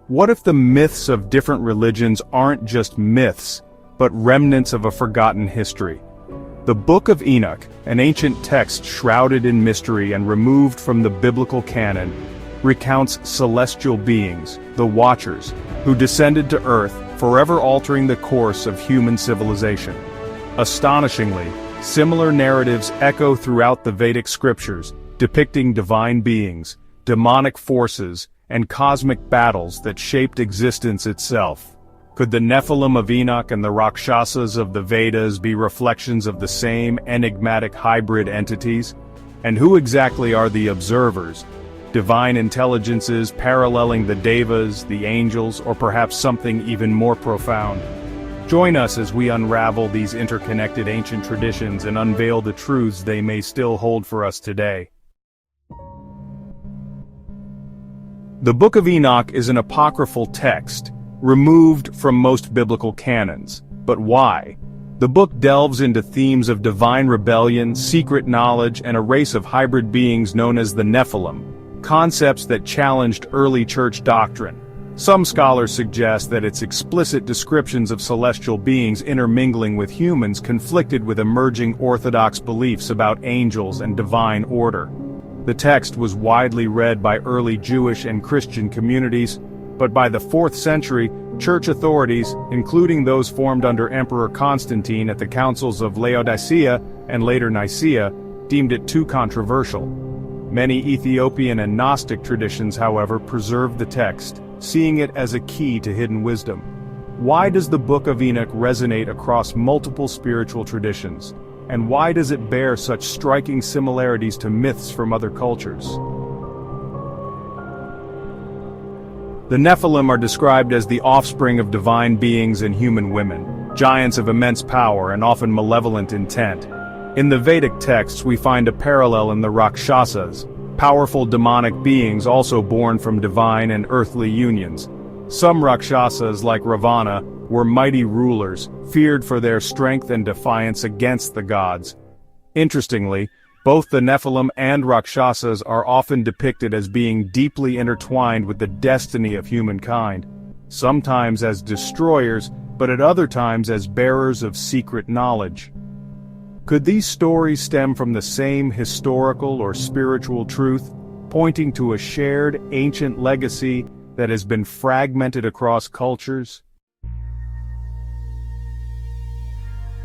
What if the myths of different religions aren't just myths, but remnants of a forgotten history? The Book of Enoch, an ancient text shrouded in mystery and removed from the biblical canon, recounts celestial beings, the Watchers, who descended to Earth, forever altering the course of human civilization. Astonishingly, similar narratives echo throughout the Vedic scriptures, depicting divine beings, demonic forces, and cosmic battles that shaped existence itself. Could the Nephilim of Enoch and the Rakshasas of the Vedas be reflections of the same enigmatic hybrid entities? And who exactly are the observers? Divine intelligences paralleling the Devas, the angels, or perhaps something even more profound? Join us as we unravel these interconnected ancient traditions and unveil the truths they may still hold for us today. The Book of Enoch is an apocryphal text, removed from most biblical canons. But why? The book delves into themes of divine rebellion, secret knowledge, and a race of hybrid beings known as the Nephilim, concepts that challenged early church doctrine. Some scholars suggest that its explicit descriptions of celestial beings intermingling with humans conflicted with emerging orthodox beliefs about angels and divine order. The text was widely read by early Jewish and Christian communities, but by the 4th century, church authorities, including those formed under Emperor Constantine at the councils of Laodicea and later Nicaea, deemed it too controversial. Many Ethiopian and Gnostic traditions, however, preserved the text, seeing it as a key to hidden wisdom. Why does the Book of Enoch resonate across multiple spiritual traditions? And why does it bear such striking similarities to myths from other cultures? The Nephilim are described as the offspring of divine beings and human women, giants of immense power and often malevolent intent. In the Vedic texts we find a parallel in the Rakshasas, powerful demonic beings also born from divine and earthly unions. Some Rakshasas, like Ravana, were mighty rulers, feared for their strength and defiance against the gods. Interestingly, both the Nephilim and Rakshasas are often depicted as being deeply intertwined with the destiny of humankind, sometimes as destroyers, but at other times as bearers of secret knowledge. Could these stories stem from the same historical or spiritual truth, pointing to a shared ancient legacy that has been fragmented across cultures?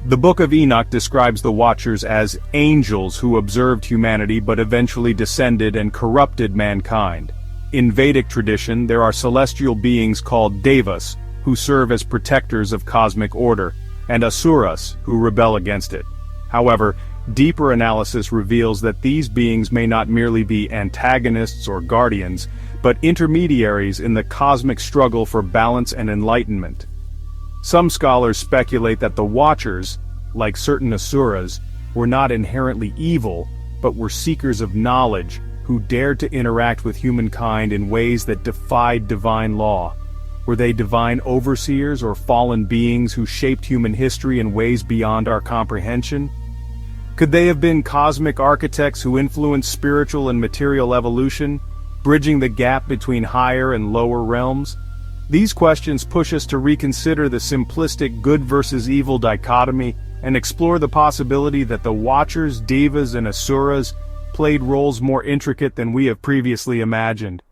The Book of Enoch describes the Watchers as angels who observed humanity but eventually descended and corrupted mankind. In Vedic tradition, there are celestial beings called Devas, who serve as protectors of cosmic order, and Asuras, who rebel against it. However, deeper analysis reveals that these beings may not merely be antagonists or guardians, but intermediaries in the cosmic struggle for balance and enlightenment. Some scholars speculate that the Watchers, like certain Asuras, were not inherently evil, but were seekers of knowledge, who dared to interact with humankind in ways that defied divine law. Were they divine overseers or fallen beings who shaped human history in ways beyond our comprehension? Could they have been cosmic architects who influenced spiritual and material evolution, bridging the gap between higher and lower realms? These questions push us to reconsider the simplistic good versus evil dichotomy and explore the possibility that the Watchers, Devas, and Asuras played roles more intricate than we have previously imagined.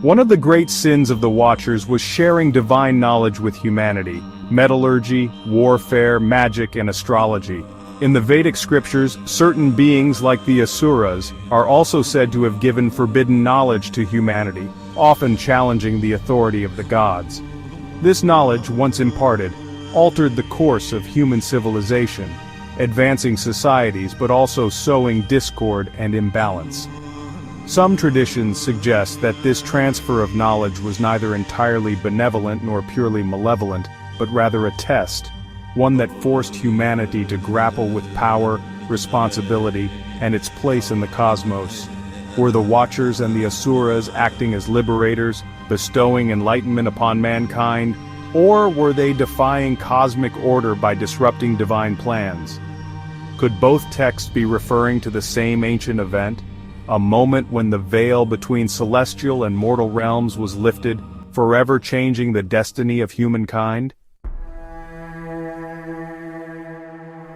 One of the great sins of the Watchers was sharing divine knowledge with humanity: metallurgy, warfare, magic, and astrology. In the Vedic scriptures, certain beings like the Asuras are also said to have given forbidden knowledge to humanity, often challenging the authority of the gods. This knowledge, once imparted, altered the course of human civilization, advancing societies but also sowing discord and imbalance. Some traditions suggest that this transfer of knowledge was neither entirely benevolent nor purely malevolent, but rather a test, one that forced humanity to grapple with power, responsibility, and its place in the cosmos. Were the Watchers and the Asuras acting as liberators, bestowing enlightenment upon mankind, or were they defying cosmic order by disrupting divine plans? Could both texts be referring to the same ancient event? a moment when the veil between celestial and mortal realms was lifted, forever changing the destiny of humankind?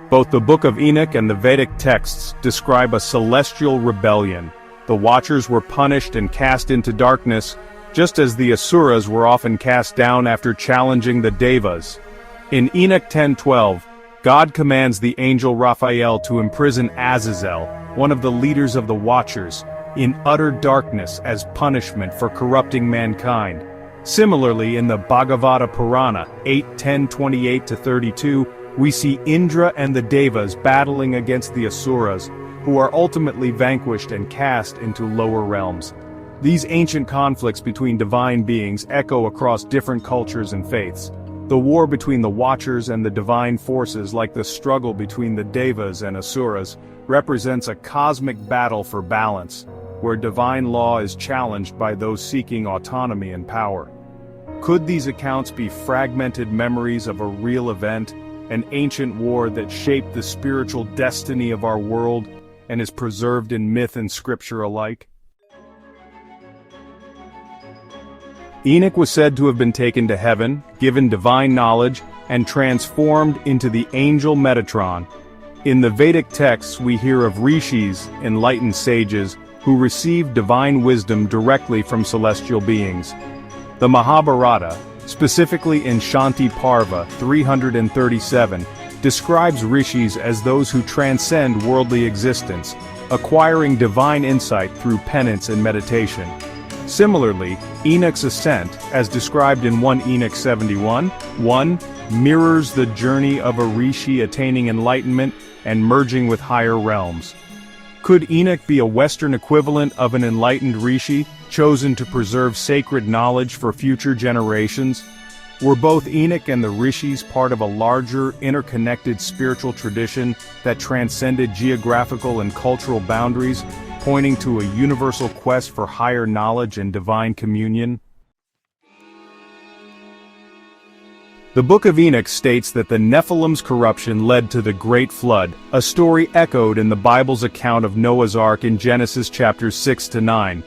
Both the Book of Enoch and the Vedic texts describe a celestial rebellion. The Watchers were punished and cast into darkness, just as the Asuras were often cast down after challenging the Devas. In Enoch 10:12, God commands the angel Raphael to imprison Azazel, one of the leaders of the Watchers, in utter darkness as punishment for corrupting mankind. Similarly, in the Bhagavata Purana 8:10-28-32, we see Indra and the Devas battling against the Asuras, who are ultimately vanquished and cast into lower realms. These ancient conflicts between divine beings echo across different cultures and faiths. The war between the Watchers and the divine forces, like the struggle between the Devas and Asuras, represents a cosmic battle for balance, where divine law is challenged by those seeking autonomy and power. Could these accounts be fragmented memories of a real event, an ancient war that shaped the spiritual destiny of our world and is preserved in myth and scripture alike? Enoch was said to have been taken to heaven, given divine knowledge, and transformed into the angel Metatron. In the Vedic texts we hear of rishis, enlightened sages, who received divine wisdom directly from celestial beings. The Mahabharata, specifically in Shanti Parva 337, describes rishis as those who transcend worldly existence, acquiring divine insight through penance and meditation. Similarly, Enoch's ascent, as described in 1 Enoch 71:1, mirrors the journey of a rishi attaining enlightenment and merging with higher realms. Could Enoch be a Western equivalent of an enlightened rishi, chosen to preserve sacred knowledge for future generations? Were both Enoch and the rishis part of a larger, interconnected spiritual tradition that transcended geographical and cultural boundaries, pointing to a universal quest for higher knowledge and divine communion? The Book of Enoch states that the Nephilim's corruption led to the Great Flood, a story echoed in the Bible's account of Noah's Ark in Genesis chapters 6-9.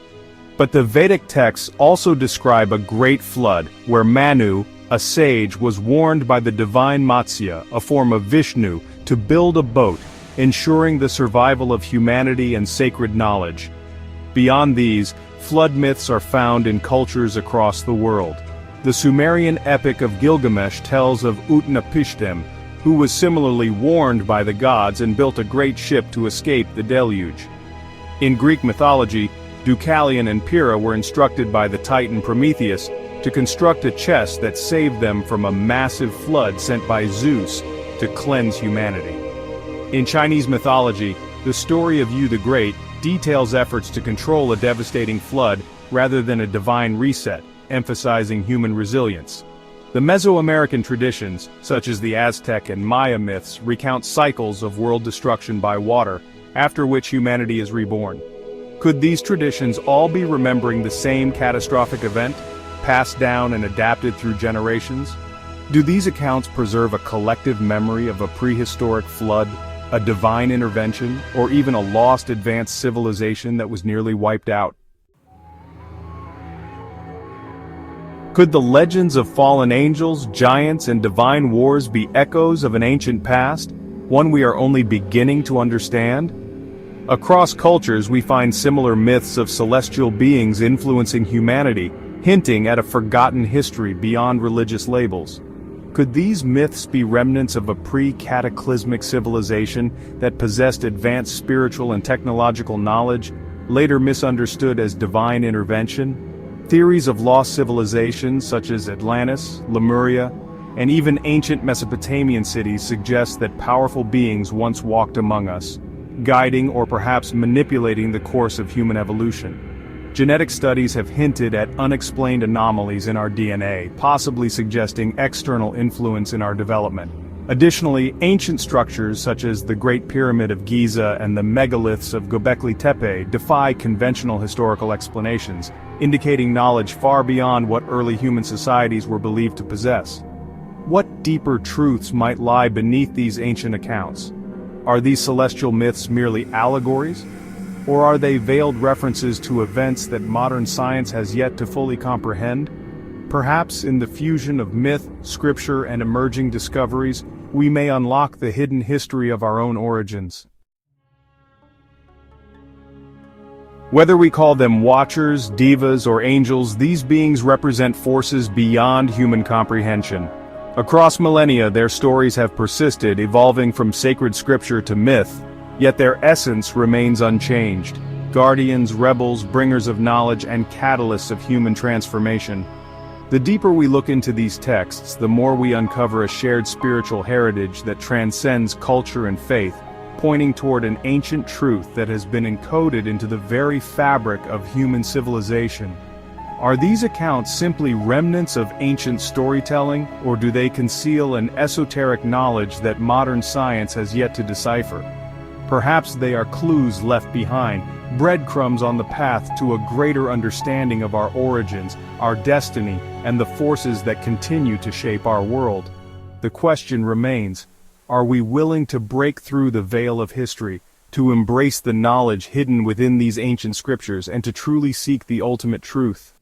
But the Vedic texts also describe a great flood, where Manu, a sage, was warned by the divine Matsya, a form of Vishnu, to build a boat, ensuring the survival of humanity and sacred knowledge. Beyond these, flood myths are found in cultures across the world. The Sumerian epic of Gilgamesh tells of Utnapishtim, who was similarly warned by the gods and built a great ship to escape the deluge. In Greek mythology, Deucalion and Pyrrha were instructed by the Titan Prometheus to construct a chest that saved them from a massive flood sent by Zeus to cleanse humanity. In Chinese mythology, the story of Yu the Great details efforts to control a devastating flood rather than a divine reset, emphasizing human resilience. The Mesoamerican traditions, such as the Aztec and Maya myths, recount cycles of world destruction by water, after which humanity is reborn. Could these traditions all be remembering the same catastrophic event, passed down and adapted through generations? Do these accounts preserve a collective memory of a prehistoric flood, a divine intervention, or even a lost advanced civilization that was nearly wiped out? Could the legends of fallen angels, giants, and divine wars be echoes of an ancient past, one we are only beginning to understand? Across cultures we find similar myths of celestial beings influencing humanity, hinting at a forgotten history beyond religious labels. Could these myths be remnants of a pre-cataclysmic civilization that possessed advanced spiritual and technological knowledge, later misunderstood as divine intervention? Theories of lost civilizations such as Atlantis, Lemuria, and even ancient Mesopotamian cities suggest that powerful beings once walked among us, guiding or perhaps manipulating the course of human evolution. Genetic studies have hinted at unexplained anomalies in our DNA, possibly suggesting external influence in our development. Additionally, ancient structures such as the Great Pyramid of Giza and the megaliths of Göbekli Tepe defy conventional historical explanations, indicating knowledge far beyond what early human societies were believed to possess. What deeper truths might lie beneath these ancient accounts? Are these celestial myths merely allegories? Or are they veiled references to events that modern science has yet to fully comprehend? Perhaps in the fusion of myth, scripture, and emerging discoveries, we may unlock the hidden history of our own origins. Whether we call them watchers, devas, or angels, these beings represent forces beyond human comprehension. Across millennia, their stories have persisted, evolving from sacred scripture to myth, yet their essence remains unchanged. Guardians, rebels, bringers of knowledge, and catalysts of human transformation. The deeper we look into these texts, the more we uncover a shared spiritual heritage that transcends culture and faith, pointing toward an ancient truth that has been encoded into the very fabric of human civilization. Are these accounts simply remnants of ancient storytelling, or do they conceal an esoteric knowledge that modern science has yet to decipher? Perhaps they are clues left behind, breadcrumbs on the path to a greater understanding of our origins, our destiny, and the forces that continue to shape our world. The question remains, are we willing to break through the veil of history, to embrace the knowledge hidden within these ancient scriptures, and to truly seek the ultimate truth?